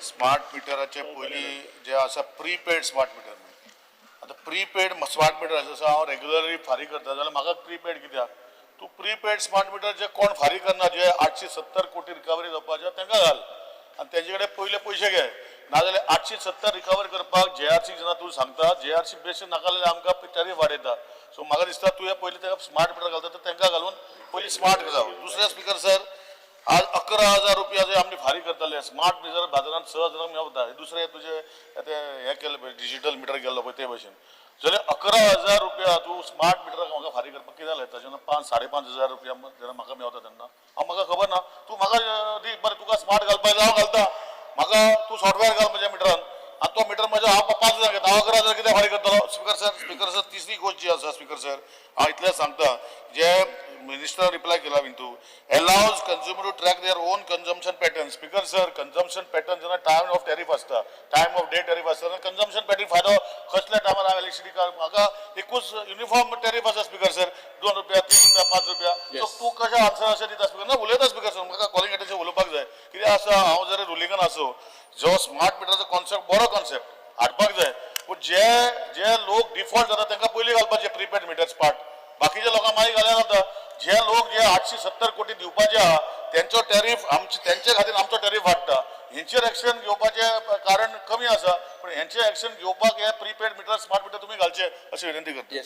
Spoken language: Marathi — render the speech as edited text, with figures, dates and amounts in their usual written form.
स्मार्ट मिटराचे पयलीं जे आसा प्रीपेड स्मार्ट मिटर आता प्रीपेड स्मार्ट मिटर जसं हांव रेग्युलरली फारीक करता जाल्यार म्हाका प्रीपेड कित्याक तूं प्रीपेड स्मार्ट मिटर जे कोण फारीक करना जे 870 कोटी रिकवरी जावपाचे तांकां घाल आनी तेंचे कडेन पयले पयशे घे नाजाल्यार 870 रिकवर करपाक JRC जेन्ना तूं सांगता JRC बेस नाका जाल्यार आमकां टॅरीफ वाडयता सो म्हाका दिसता तुवें पयलीं ताका स्मार्ट मिटर घालता तर तांकां घालून पयलीं स्मार्ट जावं दुसरे स्पिकर सर आज 11,000 रुपया जे आमी फारीक करताले स्मार्ट मिटर बाजारात 6,000 मेळटा दुसरे तुजे हे केले पळय डिजिटल मिटर गेल्लो पळय ते भशेन जाल्यार 11,000 रुपया तूं स्मार्ट मिटराक म्हाका फारीक करपाक कितें जालें ताजे 5,500 रुपया जेन्ना म्हाका मेळटा तेन्ना म्हाका खबर ना तूं म्हाका दी बरें तुका स्मार्ट घालपाक जाय हांव घालता म्हाका तूं सॉफ्टवेअर घाल म्हज्या मिटरान आनी तो मिटर म्हजो हांव 5,000 घेता हांव 11,000 कितें फारीक करतलो स्पिकर सर तिसरी गोष्ट जी आसा स्पिकर सर हांव इतलें सांगता जे मिनिस्टर रिप्लाय केला विंतू allows consumer to track their own consumption pattern speaker sir consumption pattern जेन्ना टायम ऑफ टॅरीफ आसता टायम ऑफ डे टॅरीफ आसता कंजम्पशन टॅरीफ फायदो कसल्या टायमार हांव इलेक्ट्रिसिटी म्हाका एकूच युनिफॉर्म टॅरीफ आसा स्पिकर सर 2 रुपया 3 रुपया 5 रुपया सो तूं कशें आन्सर अशें दिता स्पिकर ना उलयता स्पिकर सर म्हाका कॉलिंग एटेचेर उलोवपाक जाय कित्याक आसा हांव जर रुलिंगान आसो जो स्मार्ट मिटराचो कॉन्सेप्ट बरो कॉन्सेप्ट हाडपाक जाय पूण जे लोक डिफॉल्ट जाता तांकां पयलीं घालपाचे प्रीपेड मिटर स्मार्ट बाकीच्या लोकांक मागीर घाल्यार जाता जे लोक जे 870 कोटी दिवपाचे आहा त्यांचो टॅरीफ त्यांचे खातीर आमचो टॅरीफ वाडटा हेंचेर एक्शन घेवपाचें कारण कमी आसा पण हेंचें एक्शन घेवपाक हे प्रीपेड मिटर स्मार्ट मिटर तुमी घालचे अशी विनंती करता